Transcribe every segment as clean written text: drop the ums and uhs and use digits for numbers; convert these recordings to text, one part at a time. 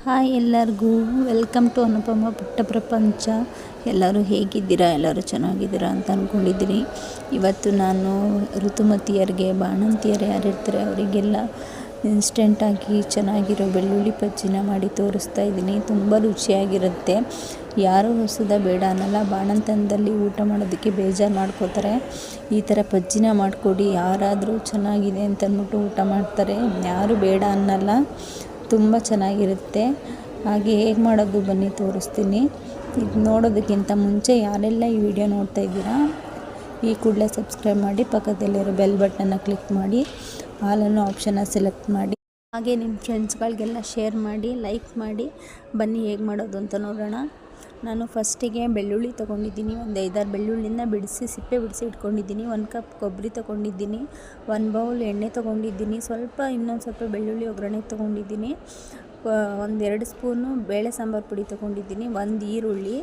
Hi ಎಲ್ಲರಿಗೂ welcome to ಅನುಪಮ ಪುಟ್ಟ ಪ್ರಪಂಚ. ಎಲ್ಲರೂ ಹೇಗಿದ್ದೀರಾ? ಎಲ್ಲರೂ ಚೆನ್ನಾಗಿದ್ದೀರಾ ಅಂತ ಅಂದ್ಕೊಂಡಿದ್ದೀನಿ. ಇವತ್ತು ನಾನು ಋತುಮತಿಯರಿಗೆ, ಬಾಣಂತಿಯರು ಯಾರಿರ್ತಾರೆ ಅವರಿಗೆಲ್ಲ ಇನ್ಸ್ಟೆಂಟಾಗಿ ಚೆನ್ನಾಗಿರೋ ಬೆಳ್ಳುಳ್ಳಿ ಬಜ್ಜಿನ ಮಾಡಿ ತೋರಿಸ್ತಾ ಇದ್ದೀನಿ. ತುಂಬ ರುಚಿಯಾಗಿರುತ್ತೆ. ಯಾರೂ ಹೊಸದ ಬೇಡ ಅನ್ನಲ್ಲ. ಬಾಣಂತನದಲ್ಲಿ ಊಟ ಮಾಡೋದಕ್ಕೆ ಬೇಜಾರು ಮಾಡ್ಕೋತಾರೆ. ಈ ಥರ ಬಜ್ಜಿನ ಮಾಡಿಕೊಡಿ, ಯಾರಾದರೂ ಚೆನ್ನಾಗಿದೆ ಅಂತಂದ್ಬಿಟ್ಟು ಊಟ ಮಾಡ್ತಾರೆ. ಯಾರೂ ಬೇಡ ಅನ್ನಲ್ಲ. ತುಂಬ ಚೆನ್ನಾಗಿರುತ್ತೆ. ಹಾಗೆ ಹೇಗೆ ಮಾಡೋದು ಬನ್ನಿ ತೋರಿಸ್ತೀನಿ. ಇದು ನೋಡೋದಕ್ಕಿಂತ ಮುಂಚೆ ಯಾರೆಲ್ಲ ಈ ವಿಡಿಯೋ ನೋಡ್ತಾ ಇದ್ದೀರಾ, ಈ ಕೂಡಲೇ ಸಬ್ಸ್ಕ್ರೈಬ್ ಮಾಡಿ, ಪಕ್ಕದಲ್ಲಿರೋ ಬೆಲ್ ಬಟನ್ನ ಕ್ಲಿಕ್ ಮಾಡಿ, ಆಲ್ ಅನ್ನೋ ಆಪ್ಷನ್ನ ಸೆಲೆಕ್ಟ್ ಮಾಡಿ, ಹಾಗೆ ನಿಮ್ಮ ಫ್ರೆಂಡ್ಸ್ಗಳಿಗೆಲ್ಲ ಶೇರ್ ಮಾಡಿ, ಲೈಕ್ ಮಾಡಿ. ಬನ್ನಿ ಹೇಗೆ ಮಾಡೋದು ಅಂತ ನೋಡೋಣ. ನಾನು ಫಸ್ಟಿಗೆ ಬೆಳ್ಳುಳ್ಳಿ ತೊಗೊಂಡಿದ್ದೀನಿ. ಒಂದು 5-6 ಬೆಳ್ಳುಳ್ಳಿನ ಬಿಡಿಸಿ ಸಿಪ್ಪೆ ಬಿಡಿಸಿ ಇಟ್ಕೊಂಡಿದ್ದೀನಿ. 1 ಕಪ್ ಕೊಬ್ಬರಿ ತೊಗೊಂಡಿದ್ದೀನಿ. 1 ಬೌಲ್ ಎಣ್ಣೆ ತೊಗೊಂಡಿದ್ದೀನಿ. ಇನ್ನೊಂದು ಸ್ವಲ್ಪ ಬೆಳ್ಳುಳ್ಳಿ ಒಗ್ಗರಣೆ ತೊಗೊಂಡಿದ್ದೀನಿ. 1-2 ಸ್ಪೂನು ಬೇಳೆ ಸಾಂಬಾರು ಪುಡಿ ತೊಗೊಂಡಿದ್ದೀನಿ. 1 ಈರುಳ್ಳಿ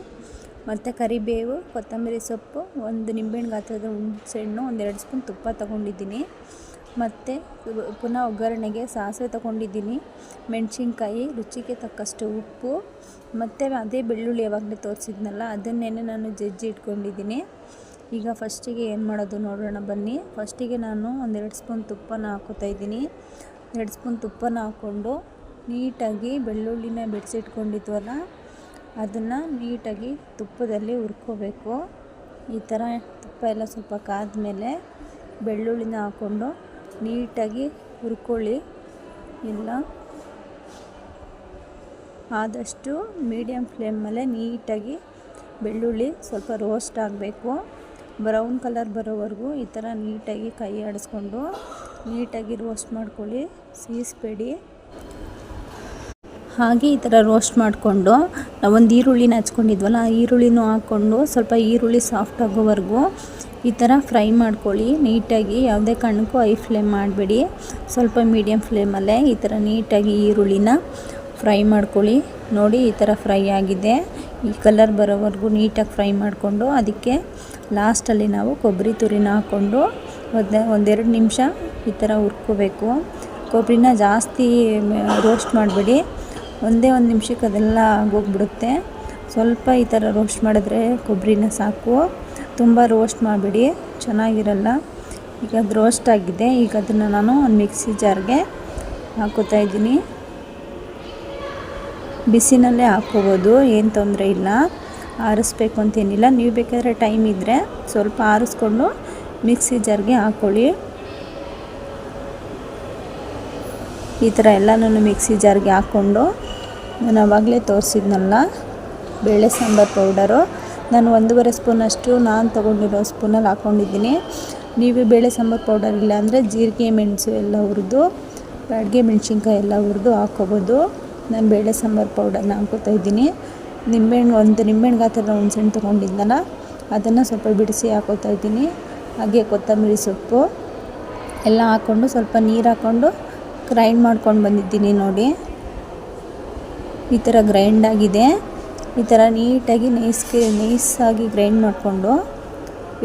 ಮತ್ತು ಕರಿಬೇವು, ಕೊತ್ತಂಬರಿ ಸೊಪ್ಪು, 1 ನಿಂಬೆಹಣ್ಣು ಗಾತ್ರದ ಹುಣಸೆಹಣ್ಣು, 1-2 ಸ್ಪೂನ್ ತುಪ್ಪ ತೊಗೊಂಡಿದ್ದೀನಿ. ಮತ್ತು ಪುನಃ ಒಗ್ಗರಣೆಗೆ ಸಾಸಿವೆ ತೊಗೊಂಡಿದ್ದೀನಿ, ಮೆಣಸಿನ್ಕಾಯಿ, ರುಚಿಗೆ ತಕ್ಕಷ್ಟು ಉಪ್ಪು, ಮತ್ತು ಅದೇ ಬೆಳ್ಳುಳ್ಳಿ ಯಾವಾಗಲೇ ತೋರಿಸಿದ್ನಲ್ಲ ಅದನ್ನೇ ನಾನು ಜಜ್ಜಿ ಇಟ್ಕೊಂಡಿದ್ದೀನಿ. ಈಗ ಫಸ್ಟಿಗೆ ಏನು ಮಾಡೋದು ನೋಡೋಣ ಬನ್ನಿ. ಫಸ್ಟಿಗೆ ನಾನು 1-2 ಸ್ಪೂನ್ ತುಪ್ಪನ ಹಾಕೋತಾಯಿದ್ದೀನಿ. 2 ಸ್ಪೂನ್ ತುಪ್ಪನ ಹಾಕ್ಕೊಂಡು ನೀಟಾಗಿ ಬೆಳ್ಳುಳ್ಳಿನ ಬಿಡಿಸಿಟ್ಕೊಂಡಿದ್ವಲ್ಲ ಅದನ್ನು ನೀಟಾಗಿ ತುಪ್ಪದಲ್ಲಿ ಹುರ್ಕೋಬೇಕು. ಈ ಥರ ತುಪ್ಪ ಎಲ್ಲ ಸ್ವಲ್ಪ ಕಾದ್ಮೇಲೆ ಬೆಳ್ಳುಳ್ಳಿನ ಹಾಕ್ಕೊಂಡು ನೀಟಾಗಿ ಹುರ್ಕೊಳ್ಳಿ. ಎಲ್ಲ ಆದಷ್ಟು ಮೀಡಿಯಮ್ ಫ್ಲೇಮಲ್ಲೇ ನೀಟಾಗಿ ಬೆಳ್ಳುಳ್ಳಿ ಸ್ವಲ್ಪ ರೋಸ್ಟ್ ಆಗಬೇಕು. ಬ್ರೌನ್ ಕಲರ್ ಬರೋವರೆಗೂ ಈ ಥರ ನೀಟಾಗಿ ಕೈ ಆಡಿಸ್ಕೊಂಡು ನೀಟಾಗಿ ರೋಸ್ಟ್ ಮಾಡ್ಕೊಳ್ಳಿ, ಸೀಸ್ಬೇಡಿ. ಹಾಗೆ ಈ ಥರ ರೋಸ್ಟ್ ಮಾಡಿಕೊಂಡು ನಾವೊಂದು ಈರುಳ್ಳಿನ ಹಚ್ಕೊಂಡಿದ್ವಲ್ಲ ಆ ಈರುಳ್ಳಿನೂ ಹಾಕ್ಕೊಂಡು ಸ್ವಲ್ಪ ಈರುಳ್ಳಿ ಸಾಫ್ಟ್ ಆಗೋವರೆಗೂ ಈ ಥರ ಫ್ರೈ ಮಾಡ್ಕೊಳ್ಳಿ ನೀಟಾಗಿ. ಯಾವುದೇ ಕಾರಣಕ್ಕೂ ಹೈ ಫ್ಲೇಮ್ ಮಾಡಬೇಡಿ, ಸ್ವಲ್ಪ ಮೀಡಿಯಮ್ ಫ್ಲೇಮಲ್ಲೇ ಈ ಥರ ನೀಟಾಗಿ ಈರುಳ್ಳಿನ ಫ್ರೈ ಮಾಡ್ಕೊಳ್ಳಿ. ನೋಡಿ ಈ ಥರ ಫ್ರೈ ಆಗಿದೆ. ಈ ಕಲರ್ ಬರೋವರೆಗೂ ನೀಟಾಗಿ ಫ್ರೈ ಮಾಡಿಕೊಂಡು ಅದಕ್ಕೆ ಲಾಸ್ಟಲ್ಲಿ ನಾವು ಕೊಬ್ಬರಿ ತುರಿನ ಹಾಕ್ಕೊಂಡು 1-2 ನಿಮಿಷ ಈ ಥರ ಹುರ್ಕೋಬೇಕು. ಕೊಬ್ಬರಿನ ಜಾಸ್ತಿ ರೋಸ್ಟ್ ಮಾಡಬೇಡಿ, ಒಂದೇ 1 ನಿಮಿಷಕ್ಕೆ ಅದೆಲ್ಲ ಆಗೋಗ್ಬಿಡುತ್ತೆ. ಸ್ವಲ್ಪ ಈ ಥರ ರೋಸ್ಟ್ ಮಾಡಿದ್ರೆ ಕೊಬ್ಬರಿನ ಸಾಕು, ತುಂಬ ರೋಸ್ಟ್ ಮಾಡಬೇಡಿ, ಚೆನ್ನಾಗಿರಲ್ಲ. ಈಗ ಅದು ರೋಸ್ಟ್ ಆಗಿದೆ. ಈಗ ಅದನ್ನು ನಾನು ಒಂದು ಮಿಕ್ಸಿ ಜಾರ್ಗೆ ಹಾಕೋತಾ ಇದ್ದೀನಿ. ಬಿಸಿನಲ್ಲೇ ಹಾಕ್ಕೋಬೋದು, ಏನು ತೊಂದರೆ ಇಲ್ಲ. ಆರಿಸ್ಬೇಕು ಅಂತೇನಿಲ್ಲ. ನೀವು ಬೇಕಾದರೆ ಟೈಮ್ ಇದ್ದರೆ ಸ್ವಲ್ಪ ಆರಿಸ್ಕೊಂಡು ಮಿಕ್ಸಿ ಜಾರ್ಗೆ ಹಾಕ್ಕೊಳ್ಳಿ. ಈ ಥರ ಎಲ್ಲನೂ ಮಿಕ್ಸಿ ಜಾರ್ಗೆ ಹಾಕ್ಕೊಂಡು ನಾನು ಆವಾಗಲೇ ತೋರಿಸಿದ್ನಲ್ಲ ಬೇಳೆ ಸಾಂಬಾರು ಪೌಡರು, ನಾನು 1.5 ಸ್ಪೂನಷ್ಟು ನಾನು ತೊಗೊಂಡಿರೋ ಸ್ಪೂನಲ್ಲಿ ಹಾಕ್ಕೊಂಡಿದ್ದೀನಿ. ನೀವು ಬೇಳೆ ಸಾಂಬಾರು ಪೌಡರ್ ಇಲ್ಲ ಅಂದರೆ ಜೀರಿಗೆ, ಮೆಣಸು ಎಲ್ಲ ಹುರಿದು, ಬ್ಯಾಡಗೆ ಮೆಣಸಿನ್ಕಾಯಿ ಎಲ್ಲ ಹುರಿದು ಹಾಕ್ಕೋಬೋದು. ನಾನು ಬೇಳೆ ಸಾಂಬಾರು ಪೌಡರ್ನ ಹಾಕ್ಕೋತಾ ಇದ್ದೀನಿ. 1 ನಿಂಬೆಹಣ್ಣು ಗಾತ್ರದ ಹುಣಸೆಹಣ್ಣು ತೊಗೊಂಡಿದ್ದನಲ್ಲ ಅದನ್ನು ಸ್ವಲ್ಪ ಬಿಡಿಸಿ ಹಾಕ್ಕೋತಾ ಇದ್ದೀನಿ. ಹಾಗೆ ಕೊತ್ತಂಬರಿ ಸೊಪ್ಪು ಎಲ್ಲ ಹಾಕ್ಕೊಂಡು ಸ್ವಲ್ಪ ನೀರು ಹಾಕ್ಕೊಂಡು ಗ್ರೈಂಡ್ ಮಾಡ್ಕೊಂಡು ಬಂದಿದ್ದೀನಿ. ನೋಡಿ ಈ ಥರ ಗ್ರೈಂಡ್ ಆಗಿದೆ. ಈ ಥರ ನೀಟಾಗಿ ನೈಸಾಗಿ ಗ್ರೈಂಡ್ ಮಾಡಿಕೊಂಡು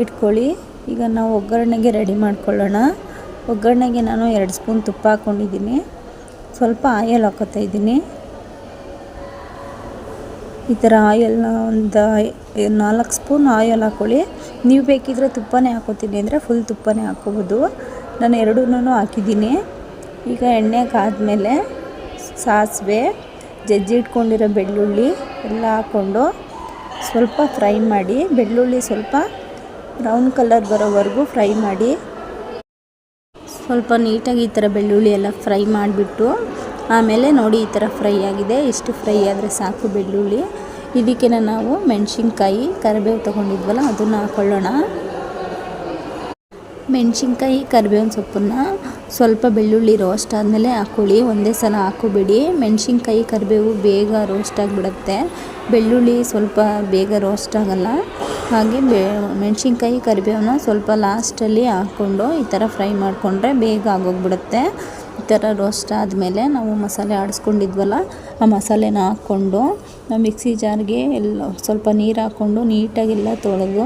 ಇಟ್ಕೊಳ್ಳಿ. ಈಗ ನಾವು ಒಗ್ಗರಣೆಗೆ ರೆಡಿ ಮಾಡ್ಕೊಳ್ಳೋಣ. ಒಗ್ಗರಣೆಗೆ ನಾನು 2 ಸ್ಪೂನ್ ತುಪ್ಪ ಹಾಕ್ಕೊಂಡಿದ್ದೀನಿ. ಸ್ವಲ್ಪ ಆಯಿಲ್ ಹಾಕೋತಾ ಇದ್ದೀನಿ. ಈ ಥರ ಆಯಿಲ್ನ ಒಂದು 4 ಸ್ಪೂನ್ ಆಯಿಲ್ ಹಾಕ್ಕೊಳ್ಳಿ. ನೀವು ಬೇಕಿದ್ರೆ ತುಪ್ಪನೇ ಹಾಕೋತೀನಿ ಅಂದರೆ ಫುಲ್ ತುಪ್ಪನೇ ಹಾಕ್ಕೋಬೋದು. ನಾನು ಎರಡನ್ನೂ ಹಾಕಿದ್ದೀನಿ. ಈಗ ಎಣ್ಣೆ ಕಾದ್ಮೇಲೆ ಸಾಸಿವೆ, ಜಜ್ಜಿ ಇಟ್ಕೊಂಡಿರೋ ಬೆಳ್ಳುಳ್ಳಿ ಎಲ್ಲ ಹಾಕ್ಕೊಂಡು ಸ್ವಲ್ಪ ಫ್ರೈ ಮಾಡಿ. ಬೆಳ್ಳುಳ್ಳಿ ಸ್ವಲ್ಪ ಬ್ರೌನ್ ಕಲರ್ ಬರೋವರೆಗೂ ಫ್ರೈ ಮಾಡಿ. ಸ್ವಲ್ಪ ನೀಟಾಗಿ ಈ ಥರ ಬೆಳ್ಳುಳ್ಳಿ ಎಲ್ಲ ಫ್ರೈ ಮಾಡಿಬಿಟ್ಟು ಆಮೇಲೆ ನೋಡಿ ಈ ಥರ ಫ್ರೈ ಆಗಿದೆ. ಇಷ್ಟು ಫ್ರೈ ಆದರೆ ಸಾಕು ಬೆಳ್ಳುಳ್ಳಿ. ಇದಕ್ಕೆ ನಾವು ಮೆಣಸಿನ್ಕಾಯಿ, ಕರಿಬೇವು ತೊಗೊಂಡಿದ್ವಲ್ಲ ಅದನ್ನು ಹಾಕ್ಕೊಳ್ಳೋಣ. ಮೆಣಸಿನ್ಕಾಯಿ, ಕರಿಬೇವಿನ ಸೊಪ್ಪನ್ನು ಸ್ವಲ್ಪ ಬೆಳ್ಳುಳ್ಳಿ ರೋಸ್ಟ್ ಆದಮೇಲೆ ಹಾಕ್ಕೊಳ್ಳಿ, ಒಂದೇ ಸಲ ಹಾಕೋಬೇಡಿ. ಮೆಣಸಿನ್ಕಾಯಿ, ಕರಿಬೇವು ಬೇಗ ರೋಸ್ಟ್ ಆಗಿಬಿಡುತ್ತೆ, ಬೆಳ್ಳುಳ್ಳಿ ಸ್ವಲ್ಪ ಬೇಗ ರೋಸ್ಟ್ ಆಗೋಲ್ಲ. ಹಾಗೆ ಮೆಣಸಿನ್ಕಾಯಿ, ಕರಿಬೇವನ್ನ ಸ್ವಲ್ಪ ಲಾಸ್ಟಲ್ಲಿ ಹಾಕ್ಕೊಂಡು ಈ ಥರ ಫ್ರೈ ಮಾಡಿಕೊಂಡ್ರೆ ಬೇಗ ಆಗೋಗ್ಬಿಡುತ್ತೆ. ಈ ಥರ ರೋಸ್ಟ್ ಆದಮೇಲೆ ನಾವು ಮಸಾಲೆ ಆಡಿಸ್ಕೊಂಡಿದ್ವಲ್ಲ ಆ ಮಸಾಲೆನ ಹಾಕ್ಕೊಂಡು ನಾವು ಮಿಕ್ಸಿ ಜಾರ್ಗೆ ಎಲ್ಲ ಸ್ವಲ್ಪ ನೀರು ಹಾಕ್ಕೊಂಡು ನೀಟಾಗೆಲ್ಲ ತೊಳೆದು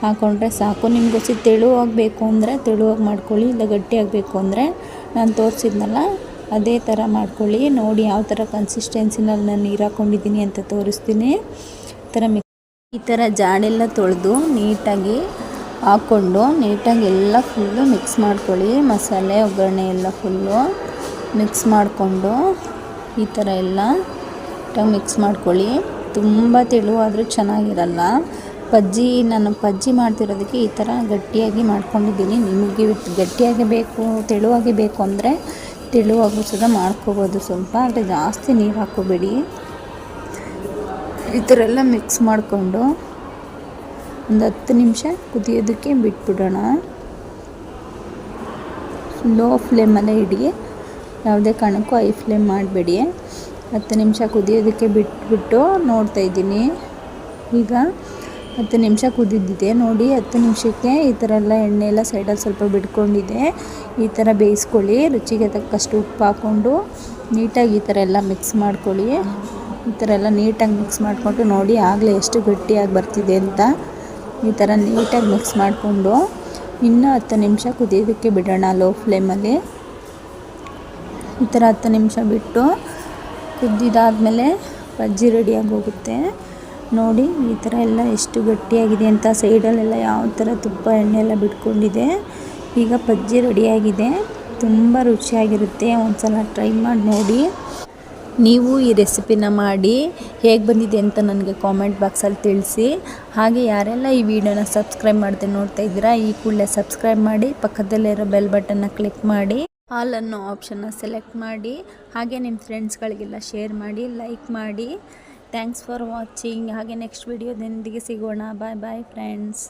ಹಾಕ್ಕೊಂಡ್ರೆ ಸಾಕು. ನಿಮ್ಗೆ ತೆಳುವಾಗಬೇಕು ಅಂದರೆ ತೆಳುವಾಗಿ ಮಾಡ್ಕೊಳ್ಳಿ, ಇಲ್ಲ ಗಟ್ಟಿ ಆಗಬೇಕು ಅಂದರೆ ನಾನು ತೋರಿಸಿದ್ನಲ್ಲ ಅದೇ ಥರ ಮಾಡ್ಕೊಳ್ಳಿ. ನೋಡಿ ಯಾವ ಥರ ಕನ್ಸಿಸ್ಟೆನ್ಸಿನಲ್ಲಿ ನಾನು ನೀರು ಹಾಕ್ಕೊಂಡಿದ್ದೀನಿ ಅಂತ ತೋರಿಸ್ತೀನಿ. ಈ ಥರ ಜಾಡೆಲ್ಲ ತೊಳೆದು ನೀಟಾಗಿ ಹಾಕ್ಕೊಂಡು ನೀಟಾಗಿ ಎಲ್ಲ ಫುಲ್ಲು ಮಿಕ್ಸ್ ಮಾಡ್ಕೊಳ್ಳಿ. ಮಸಾಲೆ ಒಗ್ಗರಣೆ ಎಲ್ಲ ಫುಲ್ಲು ಮಿಕ್ಸ್ ಮಾಡಿಕೊಂಡು ಈ ಥರ ಎಲ್ಲ ಮಿಕ್ಸ್ ಮಾಡ್ಕೊಳ್ಳಿ. ತುಂಬ ತೆಳುವಾದರೂ ಚೆನ್ನಾಗಿರಲ್ಲ. ನಾನು ಪಜ್ಜಿ ಮಾಡ್ತಿರೋದಕ್ಕೆ ಈ ಥರ ಗಟ್ಟಿಯಾಗಿ ಮಾಡ್ಕೊಂಡಿದ್ದೀನಿ. ನಿಮಗೆ ಗಟ್ಟಿಯಾಗಿ ಬೇಕು, ತೆಳುವಾಗಿ ಬೇಕು ಅಂದರೆ ತೆಳುವಾಗೂ ಸಹ ಮಾಡ್ಕೋಬೋದು ಸ್ವಲ್ಪ, ಆದರೆ ಜಾಸ್ತಿ ನೀರು ಹಾಕ್ಕೋಬೇಡಿ. ಈ ಥರ ಎಲ್ಲ ಮಿಕ್ಸ್ ಮಾಡಿಕೊಂಡು ಒಂದು 10 ನಿಮಿಷ ಕುದಿಯೋದಕ್ಕೆ ಬಿಟ್ಬಿಡೋಣ. ಲೋ ಫ್ಲೇಮಲ್ಲೇ ಇಡಿ, ಯಾವುದೇ ಕಾರಣಕ್ಕೂ ಹೈ ಫ್ಲೇಮ್ ಮಾಡಬೇಡಿ. 10 ನಿಮಿಷ ಕುದಿಯೋದಕ್ಕೆ ಬಿಟ್ಬಿಟ್ಟು ನೋಡ್ತಾಯಿದ್ದೀನಿ. ಈಗ 10 ನಿಮಿಷ ಕುದಿದ್ದಿದೆ ನೋಡಿ. 10 ನಿಮಿಷಕ್ಕೆ ಈ ಥರ ಎಲ್ಲ ಎಣ್ಣೆ ಎಲ್ಲ ಸೈಡಲ್ಲಿ ಸ್ವಲ್ಪ ಬಿಟ್ಕೊಂಡಿದೆ. ಈ ಥರ ಬೇಯಿಸ್ಕೊಳ್ಳಿ. ರುಚಿಗೆ ತಕ್ಕಷ್ಟು ಉಪ್ಪು ಹಾಕ್ಕೊಂಡು ನೀಟಾಗಿ ಈ ಥರ ಎಲ್ಲ ಮಿಕ್ಸ್ ಮಾಡ್ಕೊಳ್ಳಿ. ಈ ಥರ ಎಲ್ಲ ನೀಟಾಗಿ ಮಿಕ್ಸ್ ಮಾಡಿಕೊಂಡು ನೋಡಿ ಆಗಲೇ ಎಷ್ಟು ಗಟ್ಟಿಯಾಗಿ ಬರ್ತಿದೆ ಅಂತ. ಈ ಥರ ನೀಟಾಗಿ ಮಿಕ್ಸ್ ಮಾಡಿಕೊಂಡು ಇನ್ನೂ 10 ನಿಮಿಷ ಕುದಿಯೋದಕ್ಕೆ ಬಿಡೋಣ ಲೋ ಫ್ಲೇಮಲ್ಲಿ. ಈ ಥರ 10 ನಿಮಿಷ ಬಿಟ್ಟು ಕುದ್ದಿದ್ದಾದಮೇಲೆ ಬಜ್ಜಿ ರೆಡಿಯಾಗಿ ಹೋಗುತ್ತೆ. ನೋಡಿ ಈ ಥರ ಎಲ್ಲ ಎಷ್ಟು ಗಟ್ಟಿಯಾಗಿದೆ ಅಂತ. ಸೈಡಲ್ಲೆಲ್ಲ ಯಾವ ಥರ ತುಪ್ಪ ಎಣ್ಣೆ ಎಲ್ಲ ಬಿಟ್ಕೊಂಡಿದೆ. ಈಗ ಬಜ್ಜಿ ರೆಡಿಯಾಗಿದೆ. ತುಂಬ ರುಚಿಯಾಗಿರುತ್ತೆ. ಒಂದು ಸಲ ಟ್ರೈ ಮಾಡಿ ನೋಡಿ. ನೀವು ಈ ರೆಸಿಪಿನ ಮಾಡಿ ಹೇಗೆ ಬಂದಿದೆ ಅಂತ ನನಗೆ ಕಾಮೆಂಟ್ ಬಾಕ್ಸಲ್ಲಿ ತಿಳಿಸಿ. ಹಾಗೆ ಯಾರೆಲ್ಲ ಈ ವಿಡಿಯೋನ ಸಬ್ಸ್ಕ್ರೈಬ್ ಮಾಡದೆ ನೋಡ್ತಾ ಇದ್ದೀರಾ, ಈ ಕೂಡಲೇ ಸಬ್ಸ್ಕ್ರೈಬ್ ಮಾಡಿ, ಪಕ್ಕದಲ್ಲಿರೋ ಬೆಲ್ ಬಟನ್ನ ಕ್ಲಿಕ್ ಮಾಡಿ, ಆಲ್ ಅನ್ನೋ ಆಪ್ಷನ್ನ ಸೆಲೆಕ್ಟ್ ಮಾಡಿ, ಹಾಗೆ ನಿಮ್ಮ ಫ್ರೆಂಡ್ಸ್ಗಳಿಗೆಲ್ಲ ಶೇರ್ ಮಾಡಿ, ಲೈಕ್ ಮಾಡಿ. Thanks for watching. ಹಾಗೆ ನೆಕ್ಸ್ಟ್ ವಿಡಿಯೋದೊಂದಿಗೆ ಸಿಗೋಣ. ಬಾಯ್ ಬಾಯ್ ಫ್ರೆಂಡ್ಸ್.